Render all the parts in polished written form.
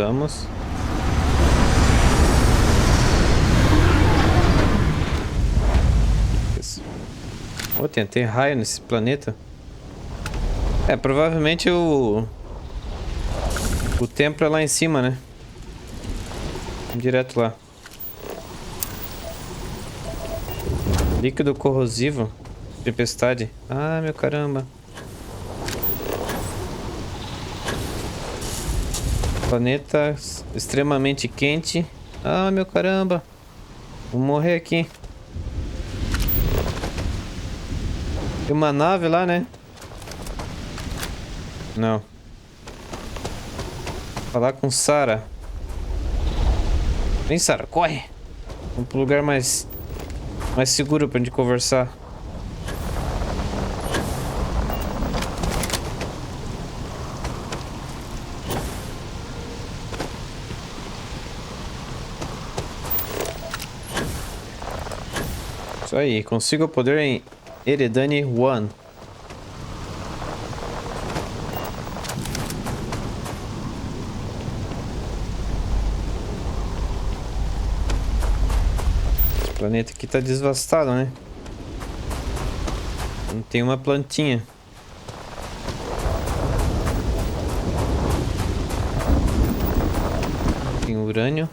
Usamos. Oh, tem raio nesse planeta. É, provavelmente o templo é lá em cima, né? Direto lá. Líquido corrosivo. Tempestade. Ah, meu caramba. Planeta extremamente quente. Ah, meu caramba. Vou morrer aqui. Tem uma nave lá, né? Não. Falar com Sarah. Vem, Sarah, corre. Vamos pro lugar mais seguro pra gente conversar. Isso aí, consiga o poder em ERIDANI 1. Esse planeta aqui tá devastado, né? Não tem uma plantinha. Tem urânio.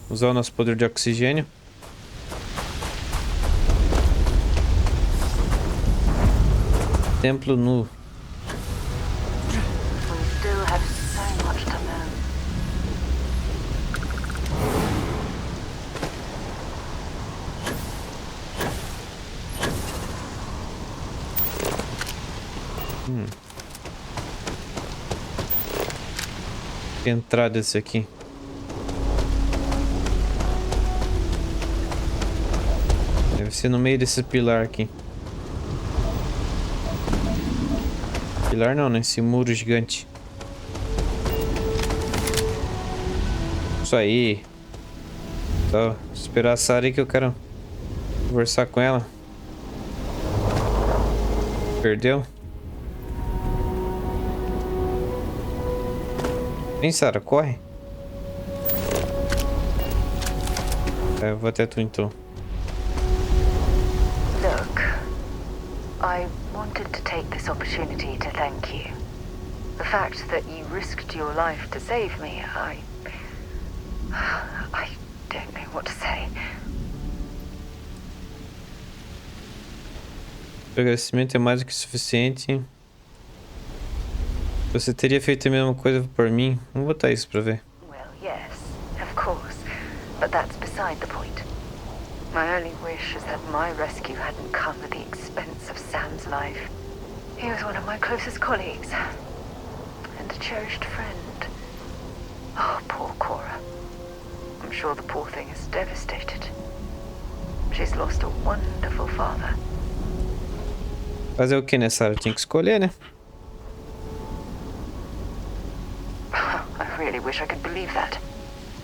Usar o nosso poder de oxigênio. Templo nu. Que entrada esse aqui? Deve ser no meio desse pilar aqui. Pilar não, né? Esse muro gigante. Isso aí. Só esperar a Sarah aí que eu quero conversar com ela. Perdeu? Vem, Sarah, corre. É, eu vou até tu então. Look, I wanted to take this opportunity to thank you. The fact that you risked your life to save me, I don't know what to say. O agradecimento é mais do que suficiente. Você teria feito a mesma coisa por mim? Vamos botar isso pra ver. Well, yes, of course, but that's beside the point. My only wish is that my rescue hadn't come at the expense of Sam's life. He was one of my closest colleagues, and a cherished friend. Oh, poor Cora. I'm sure the poor thing is devastated. She's lost a wonderful father. Fazer o que nessa hora? Tinha que escolher, né? I really wish I could believe that.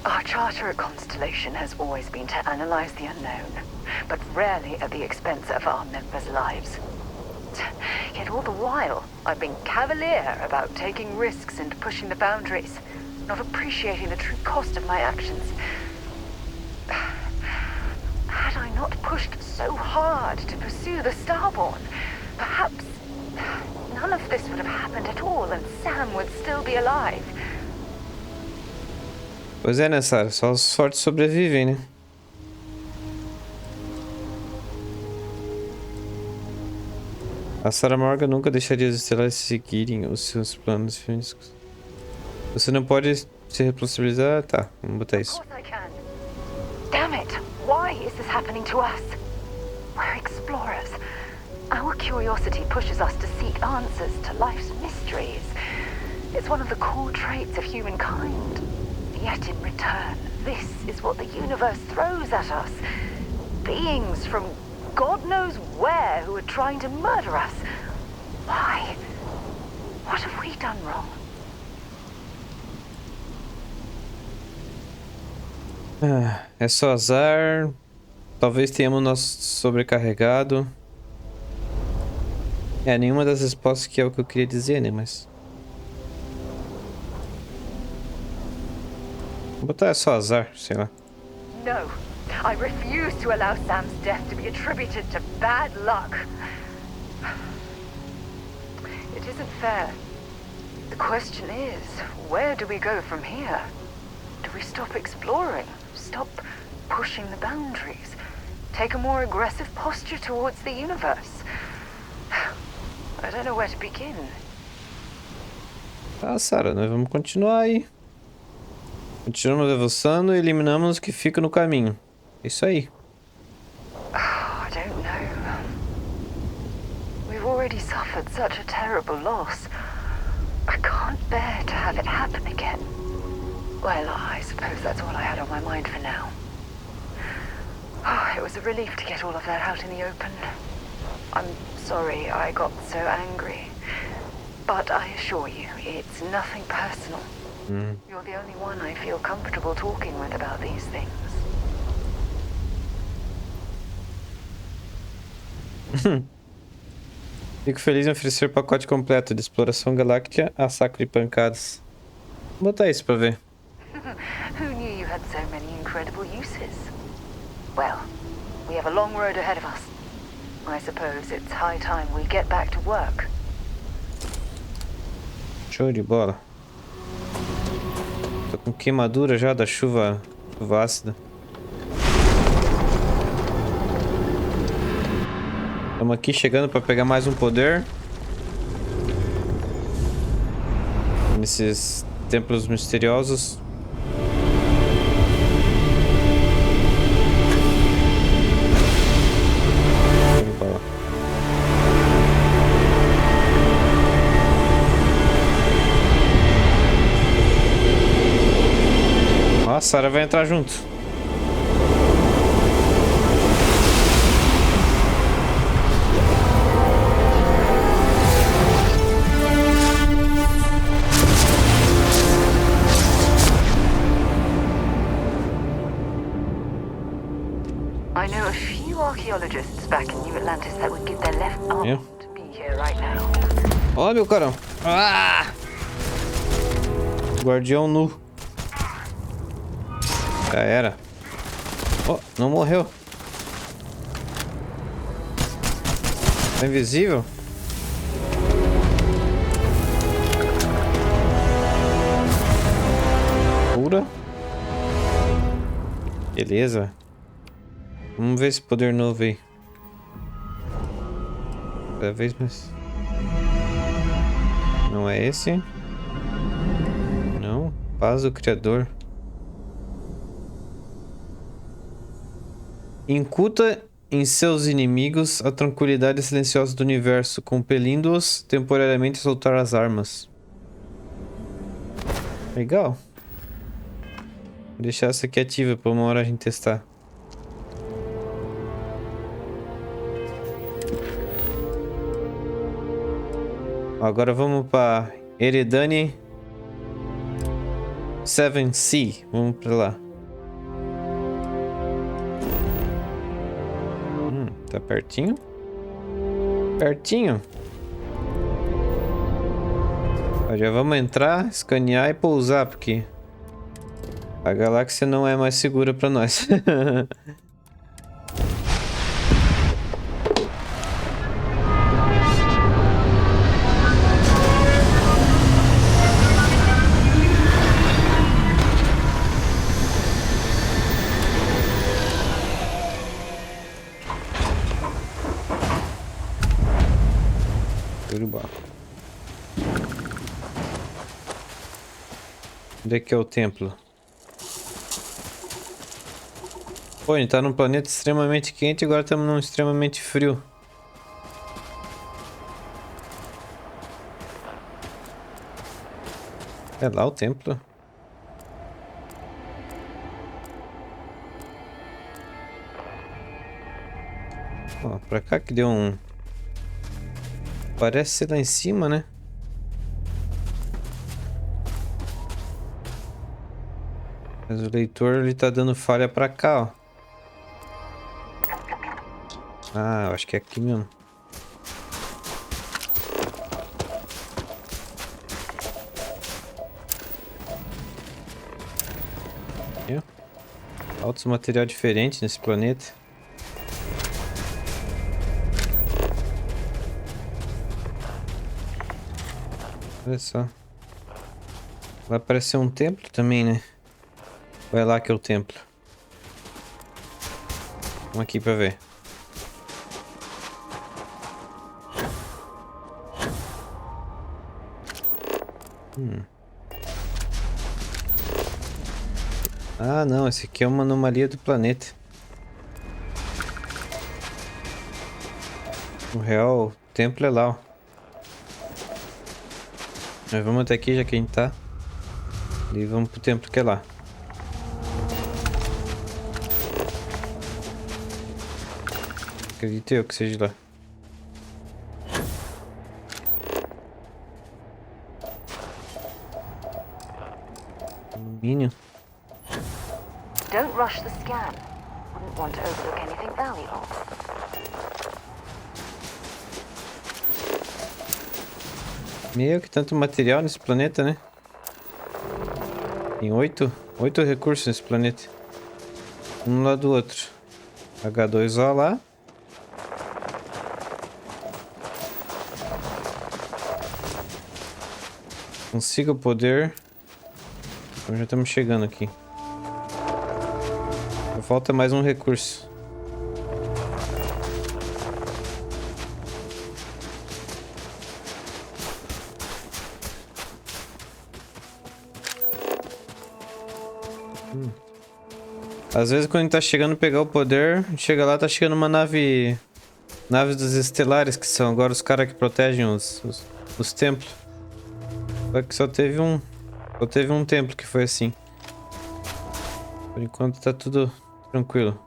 Our charter at Constellation has always been to analyze the unknown, but rarely at the expense of our members' lives. Yet all the while, I've been cavalier about taking risks and pushing the boundaries, not appreciating the true cost of my actions. Had I not pushed so hard to pursue the Starborn, perhaps none of this would have happened at all and Sam would still be alive. Pois é, né, Sarah? Só os fortes sobrevivem, né? A Sarah Morgan nunca deixaria os estelares seguirem os seus planos físicos. Você não pode se responsabilizar? Tá, vamos botar isso. Of course I can. Damn it! Why is this happening to us? We're explorers. Our curiosity pushes us to seek answers to life's mysteries. It's one of the core traits of humankind. Yet in return, this is what the universe throws at us. Beings from God knows where who are trying to murder us. Why? What have we done wrong? É só azar. Talvez tenhamos nosso sobrecarregado. É, nenhuma das respostas que é o que eu queria dizer, né? Mas... vou botar só azar, sei lá. No. I refuse to allow Sam's death to be attributed to bad luck. It isn't fair. The question is, where do we go from here? Do we stop exploring? Stop pushing the boundaries? Take a more aggressive posture towards the universe? I don't know where to begin. Ah, Sarah, nós vamos continuar aí. Continuamos avançando e eliminamos os que ficam no caminho. Isso aí. I don't know. We've already suffered such a terrible loss. I can't bear to have it happen again. Well, I suppose that's all I had on my mind for now. It was a relief to get all of that out in the open. I'm sorry I got so angry. But I assure you, it's nothing personal. You're the only one I feel comfortable talking with about these things. Fico feliz em oferecer o pacote completo de exploração galáctica a saco de pancadas. Vou botar isso pra ver. Who knew you had so many incredible uses? Well, we have a long road ahead of us. I suppose it's high time we get back to work. Show de bola. Tô com queimadura já da chuva ácida. Estamos aqui chegando para pegar mais um poder. Nesses templos misteriosos. Ó, a Sarah vai entrar junto. I know a few archaeologists back in New Atlantis that would give their left arm to be here right now. Ó, meu carão. Ah! Guardião nu. Já era. Oh, não morreu. Tá invisível? Cura. Beleza. Vamos ver esse poder novo aí. Cada vez mais. Não é esse. Não. Paz do Criador. Incuta em seus inimigos a tranquilidade silenciosa do universo, compelindo-os temporariamente a soltar as armas. Legal. Vou deixar essa aqui ativa para uma hora a gente testar. Agora vamos para ERIDANI VII-C. Vamos para lá. Tá pertinho? Pertinho. Já vamos entrar, escanear e pousar, porque a galáxia não é mais segura para nós. Onde é que é o templo? Pô, a gente tá num planeta extremamente quente e agora estamos num extremamente frio. É lá o templo. Ó, pra cá que deu um... parece ser lá em cima, né? Mas o leitor ele tá dando falha pra cá, ó. Ah, eu acho que é aqui mesmo. Altos material diferente nesse planeta. Olha só. Lá parece ser um templo também, né? Vai lá que é o templo. Vamos aqui pra ver. Ah, não. Esse aqui é uma anomalia do planeta. O real templo é lá, ó. Mas vamos até aqui, já que a gente tá. E vamos pro templo que é lá. Acredito eu que seja lá. Alumínio. Don't rush the scan. Wouldn't want to overlook anything valuable. Meu, que tanto material nesse planeta, né? Tem oito recursos nesse planeta. Um lado do outro. H2O lá. Consiga o poder. Então já estamos chegando aqui. Só falta mais um recurso. Às vezes quando a gente tá chegando a pegar o poder, chega lá, tá chegando uma nave... Naves dos estelares, que são agora os caras que protegem os templos. Só que só teve um templo que foi assim. Por enquanto tá tudo tranquilo.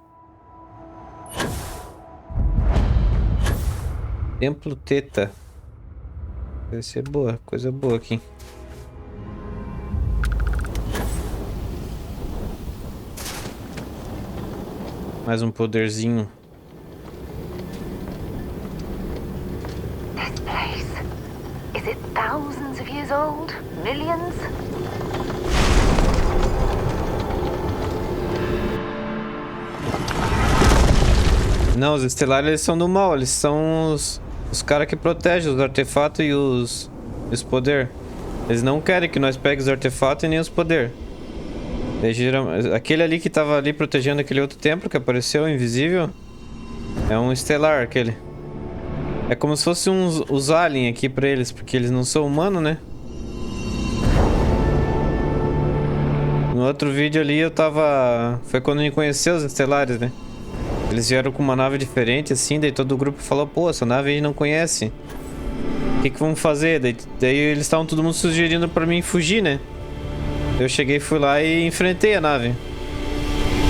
Templo TETA. Deve ser boa, coisa boa aqui. Mais um poderzinho. This place. Is it thousands of years old? Millions? Não, os estelares eles são do mal. Eles são os caras que protegem os artefatos e os poderes. Eles não querem que nós peguemos os artefatos e nem os poderes. Aquele ali que tava ali protegendo aquele outro templo que apareceu, invisível. É um estelar, aquele. É como se fosse os aliens aqui pra eles, porque eles não são humanos, né? No outro vídeo ali eu tava... Foi quando a gente conheceu os estelares, né? Eles vieram com uma nave diferente, assim, daí todo o grupo falou, pô, essa nave a gente não conhece. O que vamos fazer? Daí eles estavam todo mundo sugerindo pra mim fugir, né? Eu cheguei, fui lá e enfrentei a nave.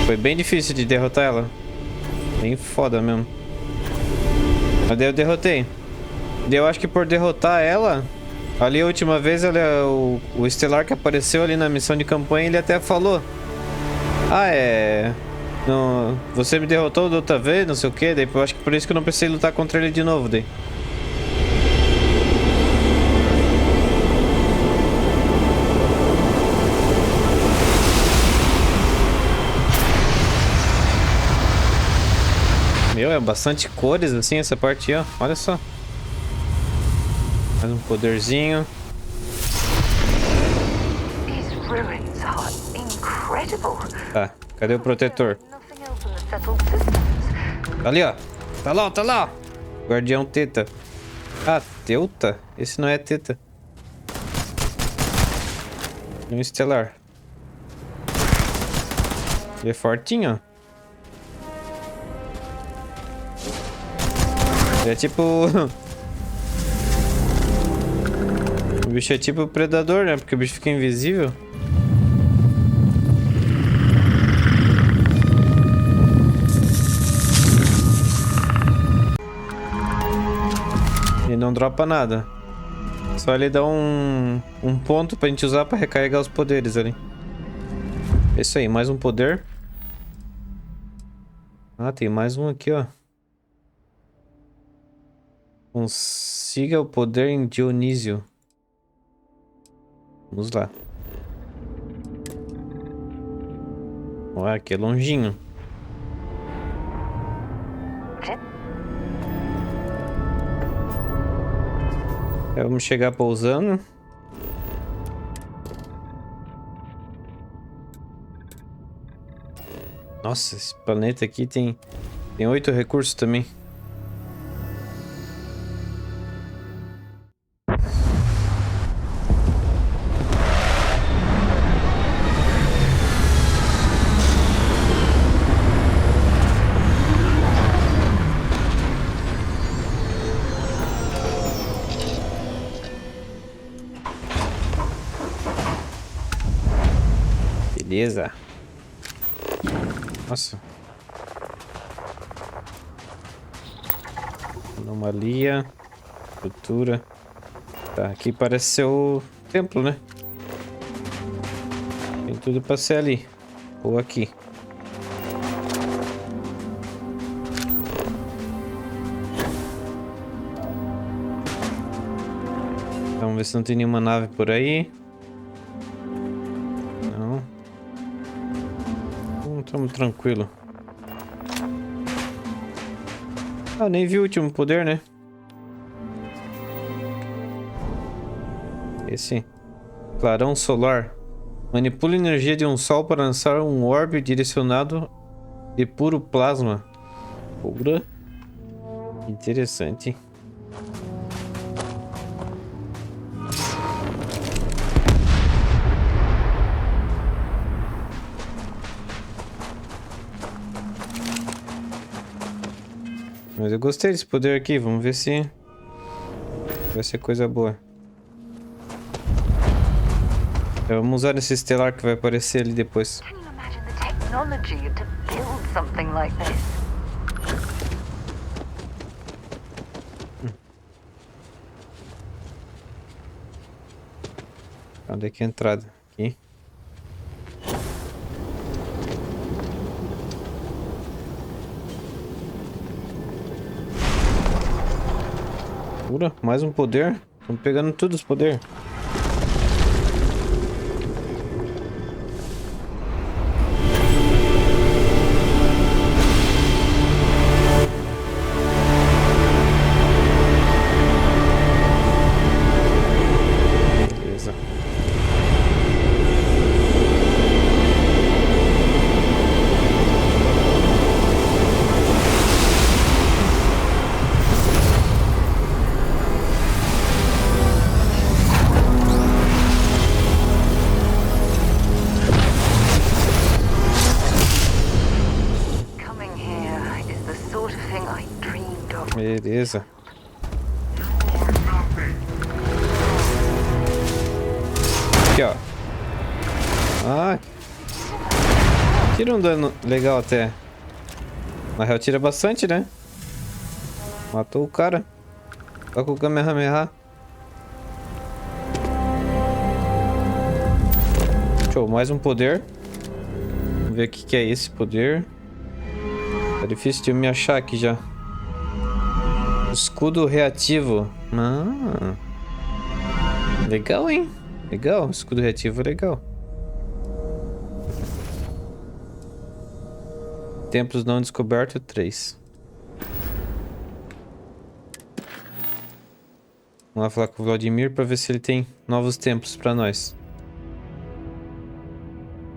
Foi bem difícil de derrotar ela. Bem foda mesmo. Mas daí eu derrotei. Daí eu acho que por derrotar ela... Ali a última vez, o estelar que apareceu ali na missão de campanha, ele até falou... Ah, não, você me derrotou da outra vez, não sei o que. Daí eu acho que por isso que eu não precisei lutar contra ele de novo, daí. Meu, é bastante cores assim essa parte, ó. Olha só. Mais um poderzinho. These ruins are incredible. Tá, cadê o protetor? Nothing else in the settled systems. Ali, ó. Tá lá, ó, tá lá, ó. Guardião Teta. Ah, Teuta? Esse não é Teta. Um estelar. Ele é fortinho, ó. Ele é tipo... O bicho é tipo predador, né? Porque o bicho fica invisível. E não dropa nada. Só ele dá um ponto pra gente usar pra recarregar os poderes ali. É isso aí, mais um poder. Ah, tem mais um aqui, ó. Consiga o poder em Dionísio. Vamos lá. Ué, aqui é longinho. Vamos chegar pousando. Nossa, esse planeta aqui tem 8 recursos também. Beleza. Nossa. Anomalia. Estrutura. Tá, aqui parece ser o templo, né? Tem tudo pra ser ali. Ou aqui. Vamos ver se não tem nenhuma nave por aí. Estamos tranquilo. Ah, nem vi o último poder, né? Esse. Clarão solar. Manipula a energia de um sol para lançar um orbe direcionado de puro plasma. Pura. Interessante. Mas eu gostei desse poder aqui, vamos ver se vai ser coisa boa. Vamos usar esse estelar que vai aparecer ali depois. Onde é que é a entrada? Aqui. Mais um poder. Estamos pegando todos os poderes. Beleza. Beleza. Aqui, ó. Ah. Tira um dano legal até. Na real, tira bastante, né? Matou o cara. Só com o Kamehameha. Show, mais um poder. Vamos ver o que é esse poder. Tá difícil de me achar aqui já. Escudo reativo. Ah. Legal, hein? Legal. Escudo reativo é legal. Templos não descobertos 3. Vamos lá falar com o Vladimir pra ver se ele tem novos templos pra nós.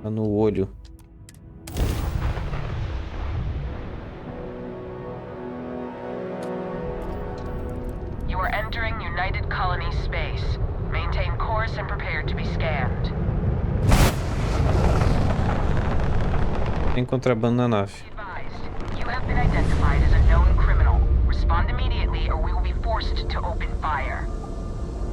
Tá no olho. You are entering United Colony space. Maintain course and prepare to be scanned. Tem contrabando na nave. You have been identified as a known criminal. Respond immediately or we will be forced to open fire.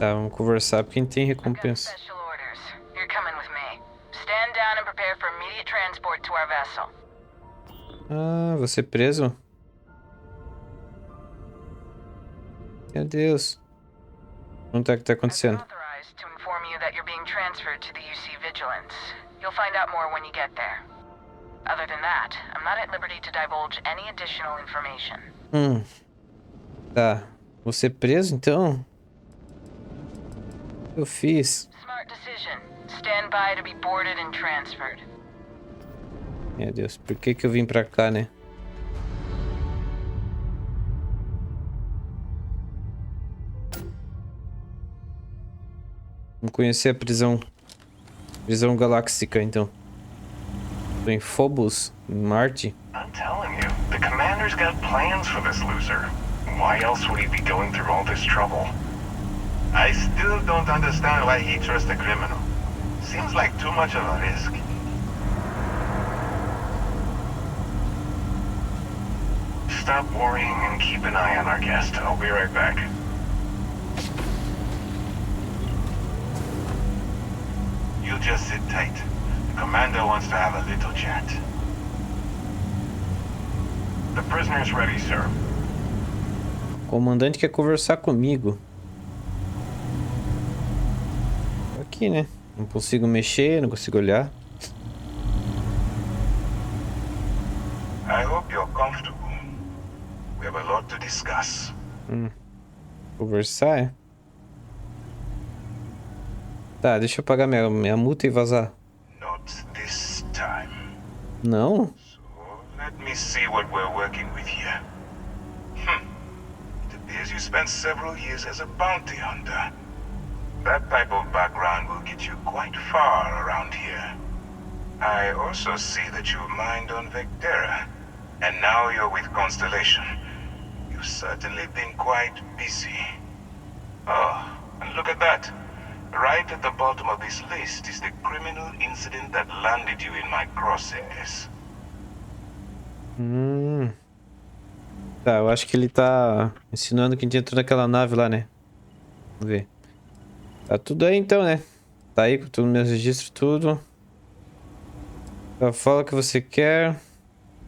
Tá, vamos conversar porque a gente tem recompensa. Special orders. You're coming with me. Stand down and prepare for immediate transport to our vessel. Ah, você preso? Meu Deus. Não tá o que tá acontecendo. Authorized to inform you that you're being transferred to the UC Vigilance. You'll find out more when you get there. Other than that, I'm not at liberty to divulge any additional information. Tá. Você preso então? Eu fiz. Smart decision. Stand by to be boarded and transferred. Meu Deus, por que que eu vim pra cá, né? Vamos conhecer a prisão. Prisão galáxica, então. Tô em Phobos, em Marte. I'm telling you, the commander's got plans for this loser. Why else would he be going through all this trouble? I still don't understand why he trusts a criminal. Seems like too much of a risk. Stop worrying and keep an eye on our guest. I'll be right back. You just sit tight. The commander wants to have a little chat. The prisoner's ready, sir. O comandante quer conversar comigo. Aqui, né? Não consigo mexer, não consigo olhar. I hope you're comfortable. We have a lot to discuss. Conversar, é? Tá, deixa eu pagar minha multa e vazar. Not this time. Não? So let me see what we're working with here. It appears you spent several years as a bounty hunter. That type of background will get you quite far around here. I also see that you mined on Vectera, and now you're with Constellation. You've certainly been quite busy. Oh, and look at that. Right at the bottom of this list is the criminal incident that landed you in my crosshairs. Tá, eu acho que ele tá ensinando que a gente entrou naquela nave lá, né? Vamos ver. Tá tudo aí então, né? Tá aí com todos os meus registros, tudo. Só fala o que você quer.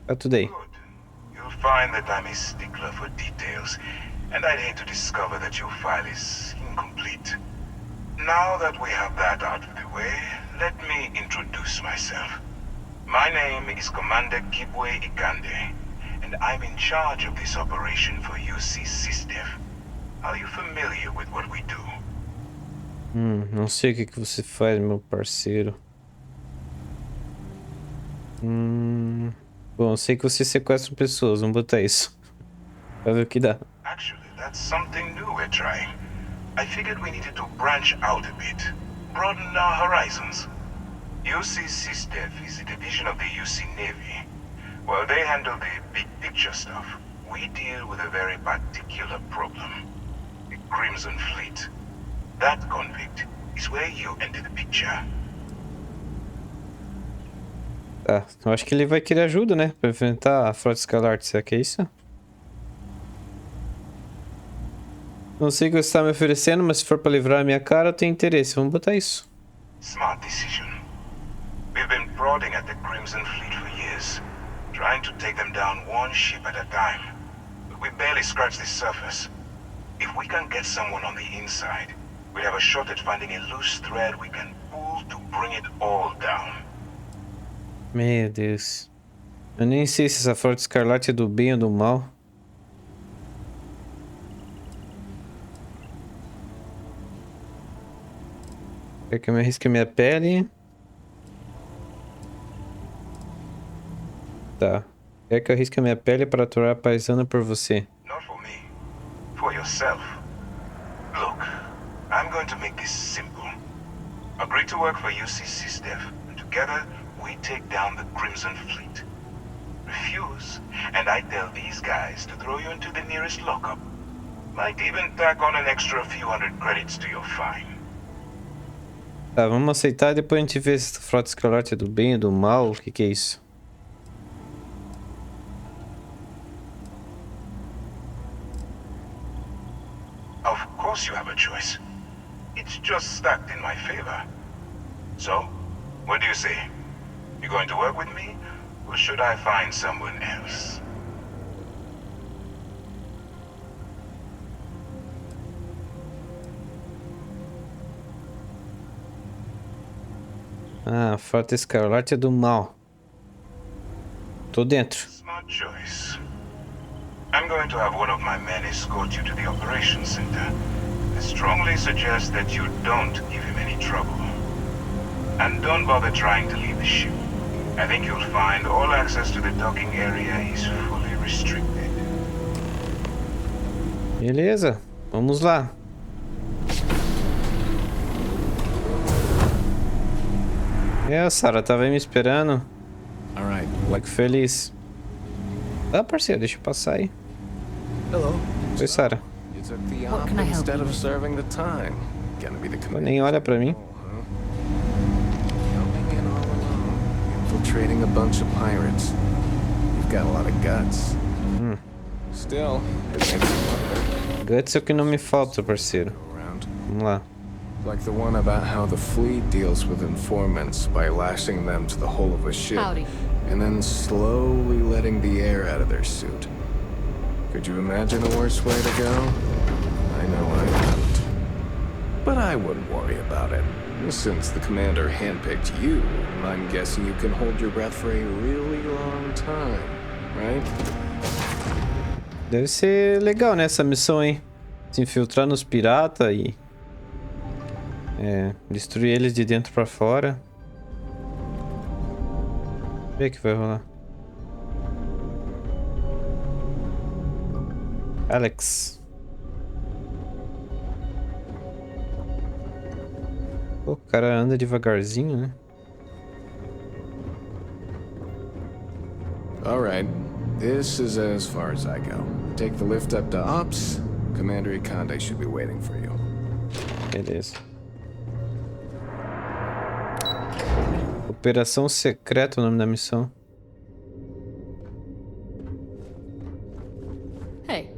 Tá tudo aí. Good. You'll find that I'm a stickler for details, and I'd hate to discover that your file is incomplete. Now that we have that out of the way, let me introduce myself. My name is Commander Kibwe Ikande, and I'm in charge of this operation for UC SysDef. Are you familiar with what we do? Não sei o que que você faz, meu parceiro. Bom, sei que você sequestra pessoas, vamos botar isso. Pra ver o que dá. Actually, that's something new we're trying. I figured we needed to branch out a bit, broaden our horizons. UC SysDef is a division of the UC Navy. While they handle the big picture stuff, we deal with a very particular problem. The Crimson Fleet. That convict is where you enter the picture. Tá, eu acho que ele vai querer ajuda, né? Pra enfrentar a Frota Escalar, será que é isso? Não sei o que você está me oferecendo, mas se for pra livrar a minha cara, eu tenho interesse. Vamos botar isso. Smart decision. We've been prodding at the Crimson Fleet for years, trying to take them down one ship at a time. But we barely scratched the surface. If we can get someone on the inside, we have a shot at finding a loose thread we can pull to bring it all down. Meu Deus. Eu nem sei se essa Frota Escarlate é do bem ou do mal. Quer que eu me arrisque a minha pele? Tá. Quer que eu arrisque a minha pele para aturar a paisana por você? Not for me. For yourself. Look, I'm going to make this simple. Agree to work for UC SysDef, and together we take down the Crimson Fleet. Refuse, and I tell these guys to throw you into the nearest lockup. Might even tack on an extra few hundred credits to your fine. Tá, vamos aceitar e depois a gente vê se a Frota Escarlate é do bem ou do mal. O que que é isso? Of course you have a choice. It's just stacked in my favor. So, what do you say? You going to work with me, or should I find someone else? Ah, a Frota Escarlate é do mal. Tô dentro. Smart choice. I'm going to have one of my men escort you to the operations center. I strongly suggest that you don't give him any trouble. And don't bother trying to leave the ship. I think you'll find all access to the docking area is fully restricted. Beleza, vamos lá. A Sarah tava aí me esperando. Fico feliz. Ah, parceiro, deixa eu passar aí. Oi, Sarah. What can I help you? Nem olha pra mim. Infiltrating a bunch of pirates. You've got a lot of guts. Still, it makes you wonder. Guts é o que não me falta, parceiro. Vamos lá. Like the one about how the fleet deals with informants by lashing them to the hull of a ship. Howdy. And then slowly letting the air out of their suit. Could you imagine a worse way to go? I know I couldn't. But I wouldn't worry about it. Since the commander handpicked you, I'm guessing you can hold your breath for a really long time, right? Deve ser legal, né, essa missão, hein? Se infiltrar nos piratas e... destruir eles de dentro pra fora. Vamos ver o que vai rolar. Alex. Pô, o cara anda devagarzinho, né? Alright, this is as far as I go. Take the lift up to Ops. Commander IKANDE should be waiting for you. Beleza. Operação Secreta é o nome da missão. Hey.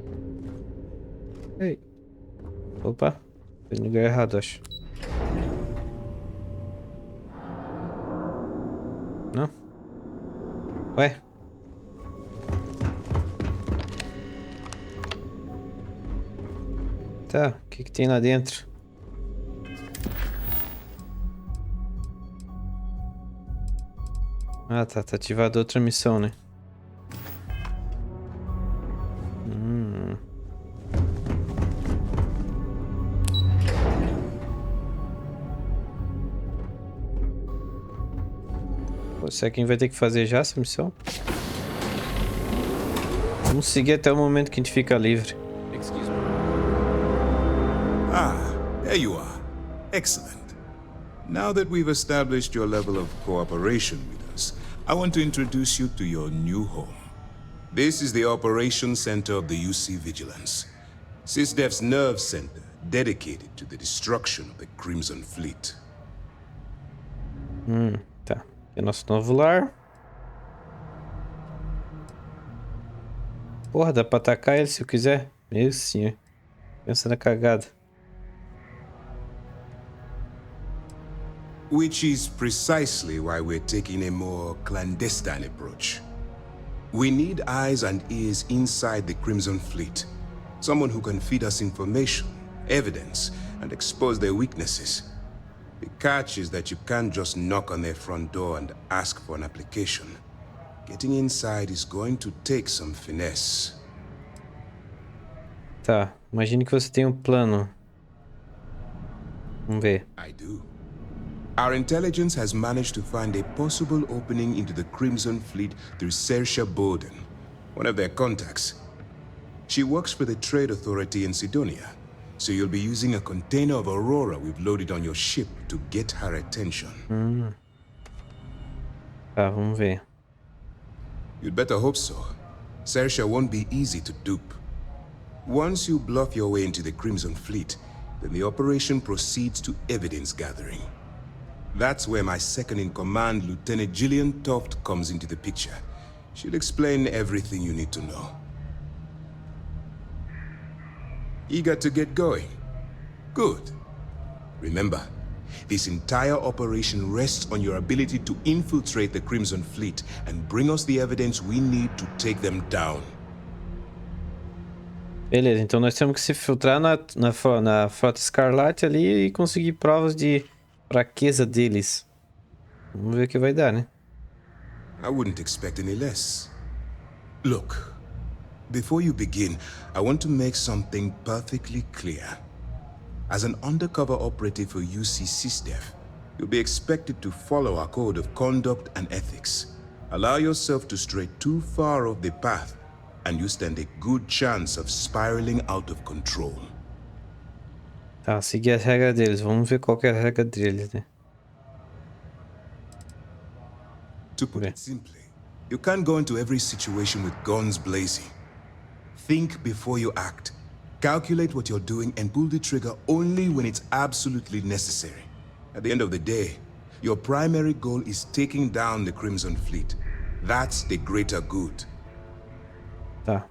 Ei. Opa. Foi no lugar errado, acho. Não? Ué? Tá, o que tem lá dentro? Ah, tá ativada outra missão, né? Você é quem vai ter que fazer já essa missão? Vamos seguir até o momento que a gente fica livre. Ah, there you are. Excellent. Now that we've established your level of cooperation with us, I want to introduce you to your new home. This is the Operations Center of the UC Vigilance, SysDef's nerve center dedicated to the destruction of the Crimson Fleet. Tá. Aqui é nosso novo lar. Porra, dá pra atacar ele se eu quiser? Meu senhor. Pensa na cagada. Which is precisely why we're taking a more clandestine approach. We need eyes and ears inside the Crimson Fleet. Someone who can feed us information, evidence, and expose their weaknesses. The catch is that you can't just knock on their front door and ask for an application. Getting inside is going to take some finesse. Tá, imagine que você tem um plano. Vamos ver. I do. Our intelligence has managed to find a possible opening into the Crimson Fleet through Saoirse Bowden, one of their contacts. She works for the Trade Authority in Sidonia, so you'll be using a container of Aurora we've loaded on your ship to get her attention. Tá, vamos ver. You'd better hope so. Saoirse won't be easy to dupe. Once you bluff your way into the Crimson Fleet, then the operation proceeds to evidence gathering. That's where my second-in-command, Lieutenant Gillian Toft, comes into the picture. She'll explain everything you need to know. Eager to get going? Good. Remember, this entire operation rests on your ability to infiltrate the Crimson Fleet and bring us the evidence we need to take them down. Beleza, então nós temos que se filtrar na Frota Escarlate ali e conseguir provas de fraqueza deles. Vamos ver o que vai dar, né? I wouldn't expect any less. Look, before you begin, I want to make something perfectly clear. As an undercover operative for UC SysDef, you'll be expected to follow our code of conduct and ethics. Allow yourself to stray too far off the path, and you stand a good chance of spiraling out of control. Tá, seguir as regras deles. Vamos ver qual que é a regra deles, né? To put it simply, you can't go into every situation with guns blazing. Think before you act. Calculate what you're doing and pull the trigger only when it's absolutely necessary. At the end of the day, your primary goal is taking down the Crimson Fleet. That's the greater good. Tá.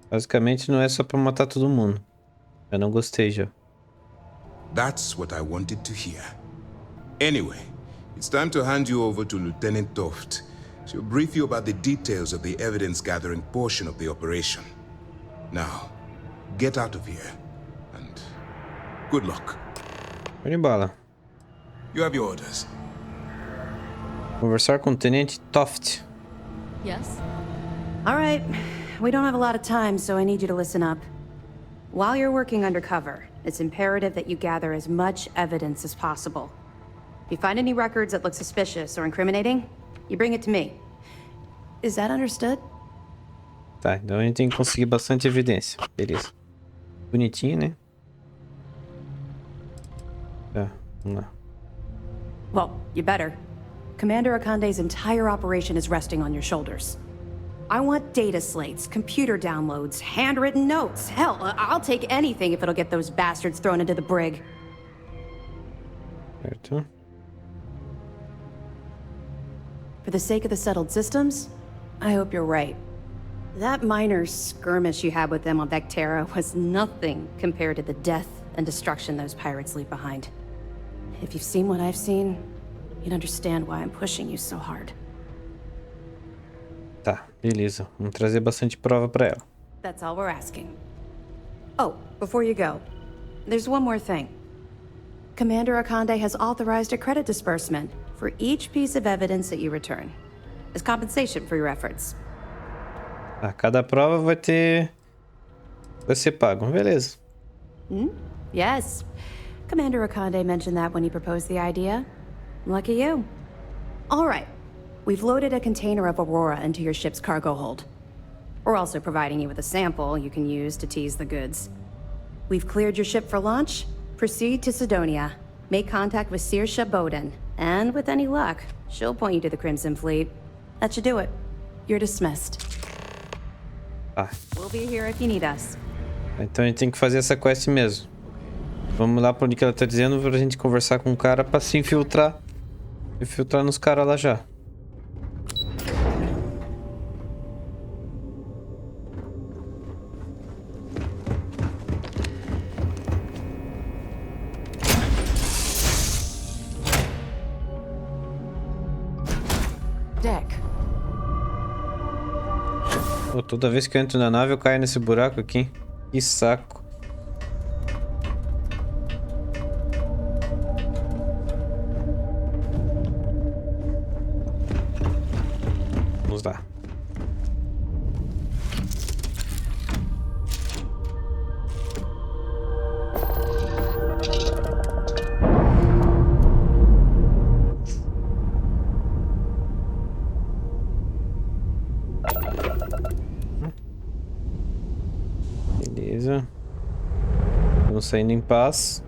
Basicamente não é só pra matar todo mundo. Eu não gostei já. That's what I wanted to hear. Anyway, it's time to hand you over to Lieutenant Toft. She'll brief you about the details of the evidence-gathering portion of the operation. Now, get out of here, and good luck. Show de bala. You have your orders. Conversar com o Tenente Toft. Yes? All right. We don't have a lot of time, so I need you to listen up. While you're working undercover, it's imperative that you gather as much evidence as possible. If you find any records that look suspicious or incriminating, you bring it to me. Is that understood? Tá, então a gente tem que conseguir bastante evidência. Beleza. Bonitinho, né? Tá, vamos lá. Well, you better. Commander Ikande's entire operation is resting on your shoulders. I want data slates, computer downloads, handwritten notes. Hell, I'll take anything if it'll get those bastards thrown into the brig. Certo. For the sake of the settled systems, I hope you're right. That minor skirmish you had with them on Vectera was nothing compared to the death and destruction those pirates leave behind. If you've seen what I've seen, you'd understand why I'm pushing you so hard. Tá, beleza. Vamos trazer bastante prova pra ela. That's all we're asking. Oh, before you go, there's one more thing. Commander Ikande has authorized a credit disbursement for each piece of evidence that you return, as compensation for your efforts. Tá, cada prova vai ser pago. Beleza. Yes. Commander Ikande mentioned that when he proposed the idea. Lucky you. All right. We've loaded a container of Aurora into your ship's cargo hold. We're also providing you with a sample you can use to tease the goods. We've cleared your ship for launch. Proceed to Sidonia. Make contact with Saoirse Bowden. And with any luck, she'll point you to the Crimson Fleet. That should do it. You're dismissed. Tá. We'll be here if you need us. Então a gente tem que fazer essa quest mesmo. Vamos lá pra onde que ela tá dizendo pra gente conversar com o cara pra se infiltrar. Infiltrar nos caras lá já. Deck. Pô, toda vez que eu entro na nave eu caio nesse buraco aqui. Que saco. Vamos lá. Beleza. Estamos saindo em paz.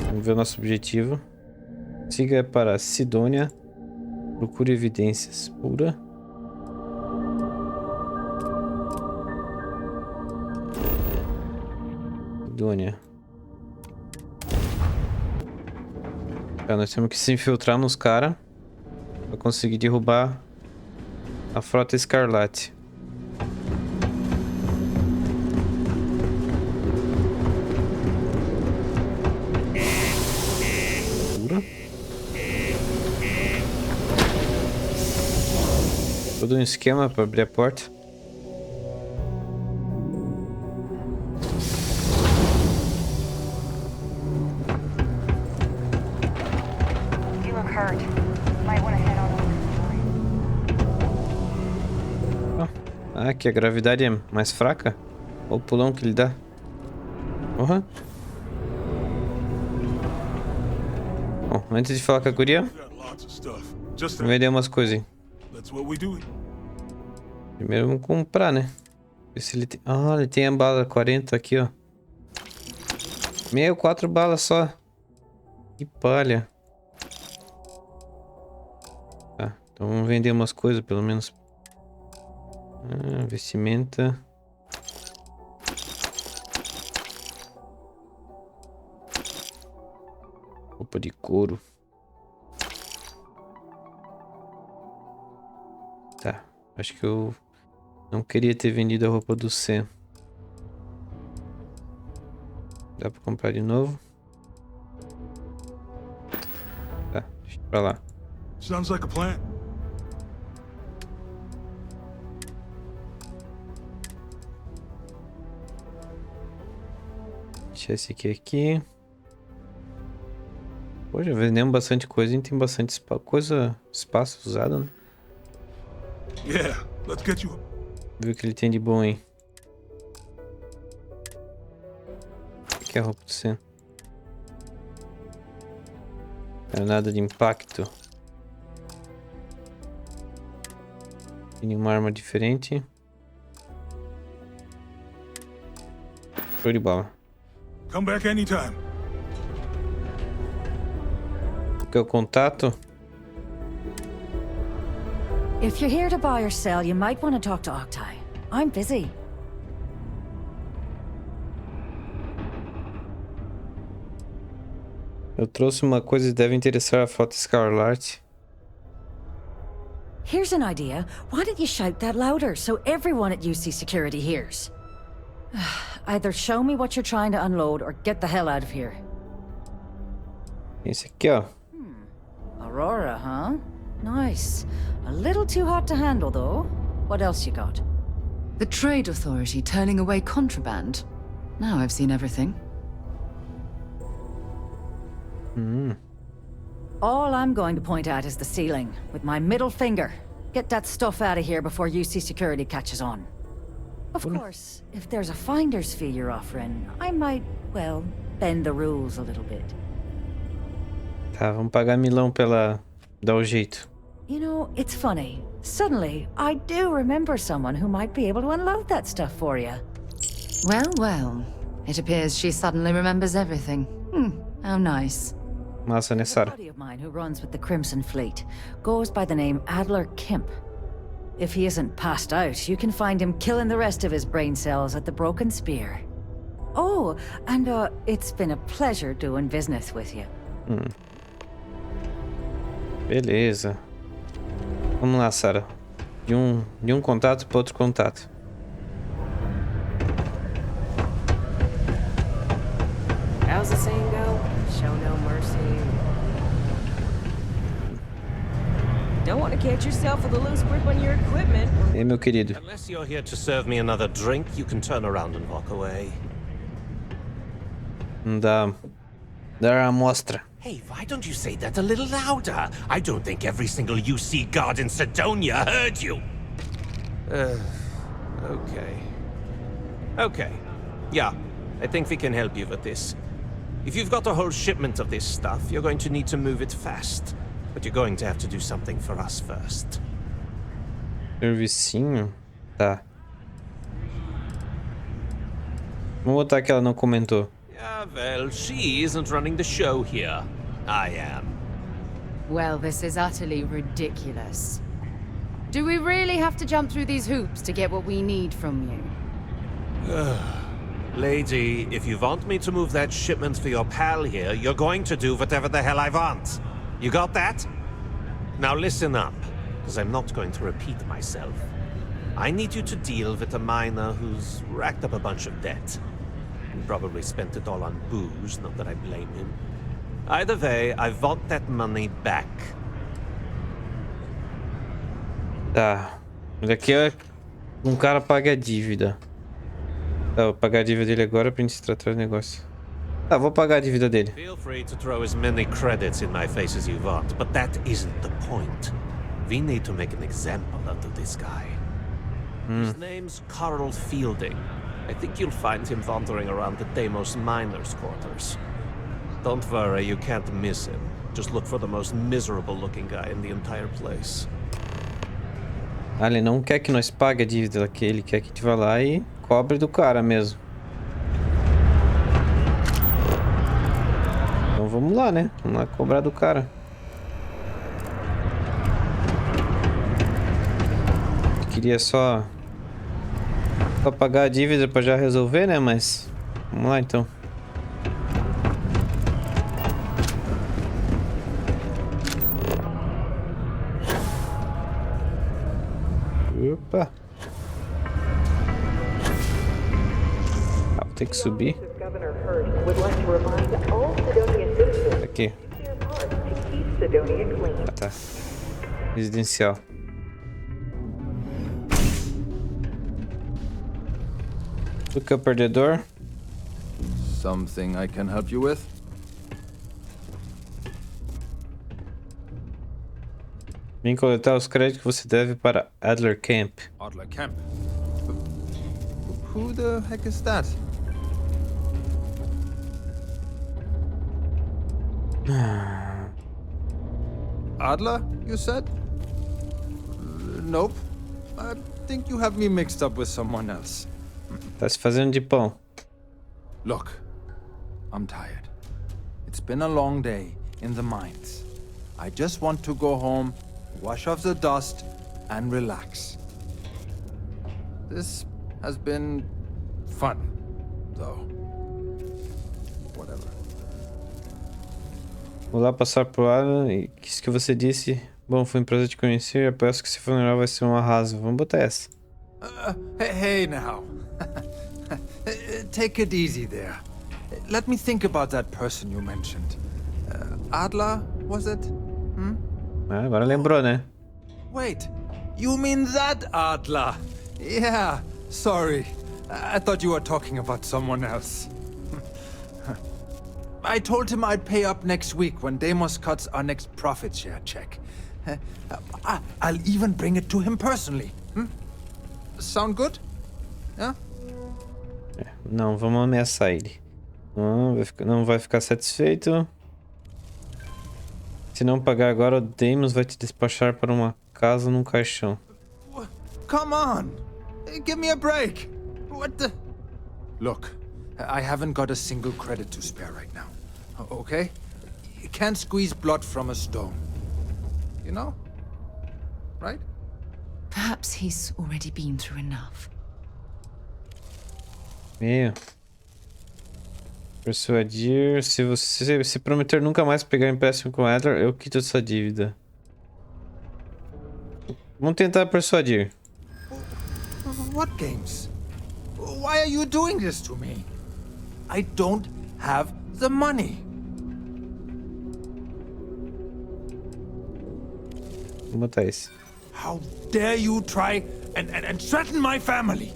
Vamos ver o nosso objetivo. Siga para Sidonia. Procure evidências. Pura. Sidonia. Tá, nós temos que se infiltrar nos caras para conseguir derrubar a frota Escarlate. Todo um esquema para abrir a porta. You look hurt. Might want to head on over. Ah, que a gravidade é mais fraca? Olha o pulão que ele dá. Uhum. Bom, antes de falar com a guria, vou vender umas coisas aí. Primeiro vamos comprar, né? Ver se ele tem... Ah, ele tem a bala 40 aqui, ó. 4 balas só. Que palha. Tá, então vamos vender umas coisas, pelo menos. Vestimenta. Roupa de couro. Tá, acho que eu não queria ter vendido a roupa do Sam. Dá pra comprar de novo? Tá, deixa pra lá. Sounds like a plan. Deixa esse aqui. Pô, já vendemos bastante coisa e tem bastante espaço usado, né? Yeah, let's get you. Ver o que ele tem de bom aí. Aqui é a roupa do Sam. Nada de impacto. Tem uma arma diferente. Show de bola. Come back anytime. Aqui é o contato. If you're here to buy or sell, you might want to talk to Octai. I'm busy. Eu trouxe uma coisa que deve interessar a Frota Escarlate. Here's an idea. Why don't you shout that louder so everyone at UC Security hears? Either show me what you're trying to unload or get the hell out of here. Esse aqui, ó. Aurora, huh? Nice. A little too hot to handle, though. What else you got? The Trade Authority turning away contraband. Now I've seen everything. All I'm going to point at is the ceiling, with my middle finger. Get that stuff out of here before UC Security catches on. Of course, if there's a finder's fee you're offering, I might, well, bend the rules a little bit. Tá, vamos pagar milão pra ela dar o jeito. You know, it's funny. Suddenly, I do remember someone who might be able to unload that stuff for you. Well, well. It appears she suddenly remembers everything. How nice. Massa, né, A Sarah? buddy of mine who runs with the Crimson Fleet goes by the name Adler Kemp. If he isn't passed out, you can find him killing the rest of his brain cells at the Broken Spear. Oh, and it's been a pleasure doing business with you. Beleza. Vamos lá, Sarah. De um contato para outro contato. How's the saying go? Show no mercy. Don't want to catch yourself with a loose grip on your equipment. Meu querido. Unless you're here to serve me another drink, you can turn around and walk away. Dar a amostra. Hey, why don't you say that a little louder? I don't think every single UC guard in Sidonia heard you. Okay. Okay. Yeah, I think we can help you with this. If you've got a whole shipment of this stuff, you're going to need to move it fast. But you're going to have to do something for us first. Servicinho? Tá. Vamos botar que ela não comentou. Yeah, well, she isn't running the show here. I am. Well, this is utterly ridiculous. Do we really have to jump through these hoops to get what we need from you? Lady, if you want me to move that shipment for your pal here, you're going to do whatever the hell I want. You got that? Now listen up, because I'm not going to repeat myself. I need you to deal with a miner who's racked up a bunch of debt. He probably spent it all on booze, not that I blame him. Either way, I want that money back. Tá. Ele aqui é um cara paga a dívida. Tá, vou pagar a dívida dele agora pra gente tratar o negócio. Tá, vou pagar a dívida dele. Feel free to throw as many credits in my face as you want, but that isn't the point. We need to make an example out of this guy. His name's Carl Fielding. I think you'll find him wandering around the Deimos miners' quarters. Don't worry, you can't miss him. Just look for the most miserable looking guy in the entire place. Ah, ele não quer que nós pague a dívida, que ele quer que a gente vá lá e cobre do cara mesmo. Então vamos lá, né? Vamos lá cobrar do cara. Queria só pagar a dívida pra já resolver, né? Mas vamos lá então. Opa! Ah, vou ter que subir. Aqui. Ah, tá. Residencial. Tu que é o perdedor? Something I can help you with? Vem coletar os créditos que você deve para Adler Camp. Adler Camp? Who the heck is that? Adler, you said? Nope. I think you have me mixed up with someone else. Tá se fazendo de pão. Look, I'm tired. It's been a long day in the mines. I just want to go home, wash off the dust, and relax. This has been fun, though. Whatever. Vou lá passar por lá e isso que você disse. Bom, foi um prazer te conhecer. Aposto que esse funeral vai ser um arraso. Vamos botar essa. Hey now. Take it easy there. Let me think about that person you mentioned. Adler, was it? Ah, agora lembrou, né? Wait, you mean that Adler? Yeah, sorry. I thought you were talking about someone else. I told him I'd pay up next week when Deimos cuts our next profit share check. I'll even bring it to him personally. Sound good? Yeah? Não, vamos ameaçar ele. Não vai ficar satisfeito. Se não pagar agora, o Deimos vai te despachar para uma casa num caixão. Come on! Give me a break! What the... Look, I haven't got a single credit to spare right now. Okay? You can't squeeze blood from a stone. You know? Right? Perhaps he's already been through enough. Persuadir. Se você se prometer nunca mais pegar empréstimo com Adler, eu quito essa dívida. Vamos tentar persuadir. What games? Why are you doing this to me? I don't have the money. Vou botar esse. How dare you try and threaten my family?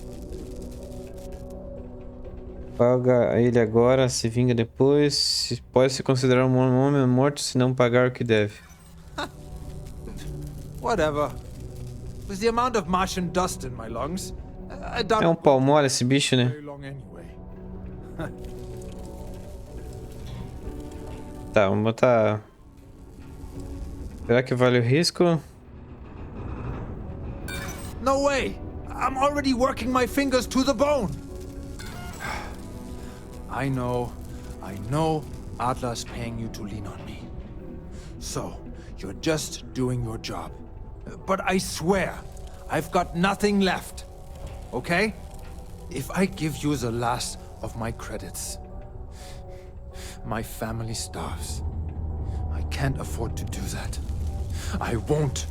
Paga ele agora, se vinga depois. Pode se considerar um homem morto se não pagar o que deve. Whatever. With the amount of Martian dust in my lungs, I doubt. É um pau mole esse bicho, né? Tá, vamos botar. Será que vale o risco? No way! I'm already working my fingers to the bone! I know Adler's paying you to lean on me. So, you're just doing your job. But I swear, I've got nothing left. Okay? If I give you the last of my credits, my family starves. I can't afford to do that. I won't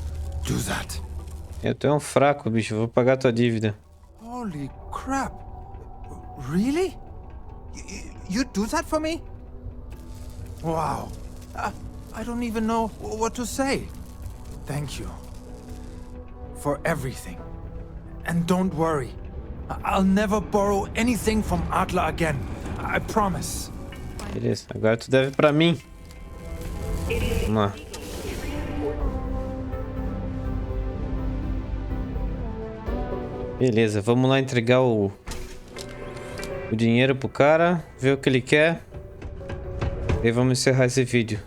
do that. Eu tô um fraco, bicho. Vou pagar tua dívida. Holy crap. Really? You do that for me? Wow. I don't even know what to say. Thank you. For everything. And don't worry. I'll never borrow anything from Adler again. I promise. Beleza. Agora tu deve pra mim. Vamos lá. Beleza, vamos lá entregar o dinheiro pro cara, ver o que ele quer. E vamos encerrar esse vídeo.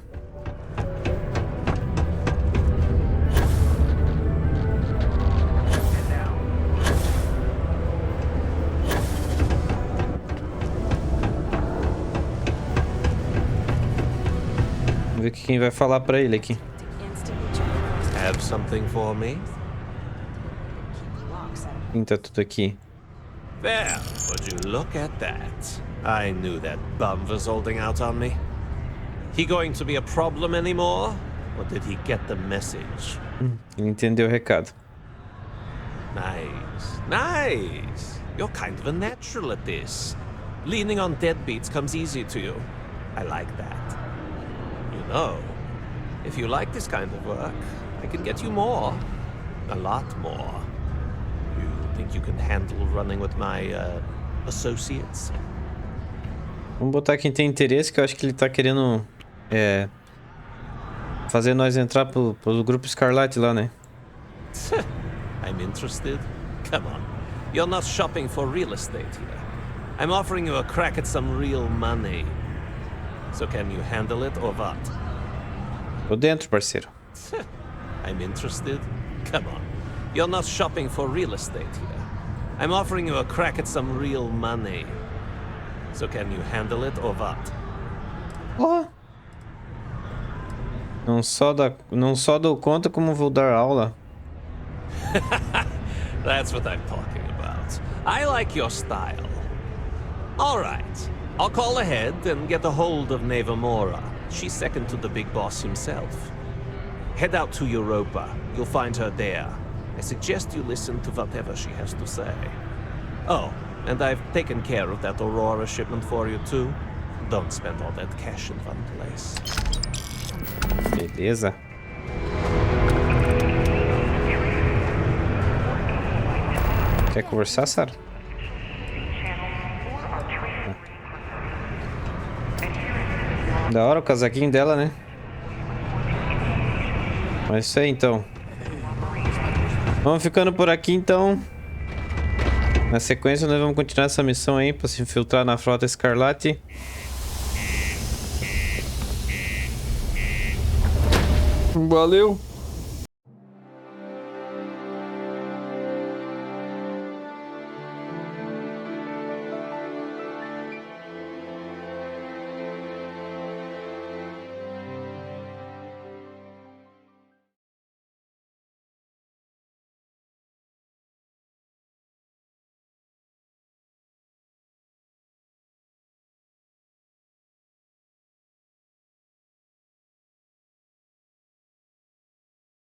Vamos ver o que quem vai falar pra ele aqui. Have something for me? Quem tá tudo aqui? Well, would you look at that? I knew that bum was holding out on me. He going to be a problem anymore? Or did he get the message? Ele entendeu o recado. Nice, nice. You're kind of a natural at this. Leaning on deadbeats comes easy to you. I like that. You know, if you like this kind of work, I can get you more. A lot more. You think you can handle running with my associates? Vamos botar quem tem interesse, que eu acho que ele tá querendo fazer nós entrar pro grupo Escarlate lá, né? I'm interested. Come on. You're not shopping for real estate here. I'm offering you a crack at some real money. So can you handle it or what? Tô dentro, parceiro. I'm interested. Come on. You're not shopping for real estate here. I'm offering you a crack at some real money. So can you handle it or what? Oh. Não só dou conta, como vou dar aula. That's what I'm talking about. I like your style. All right. I'll call ahead and get a hold of Nevamora. She's second to the big boss himself. Head out to Europa. You'll find her there. I suggest you listen to whatever she has to say. Oh, and I've taken care of that Aurora shipment for you too. Don't spend all that cash in one place. Beleza. Quer conversar, Sarah? Da hora o casaquinho dela, né? Mas é isso aí, então. Vamos ficando por aqui, então. Na sequência, nós vamos continuar essa missão aí pra se infiltrar na Frota Escarlate. Valeu!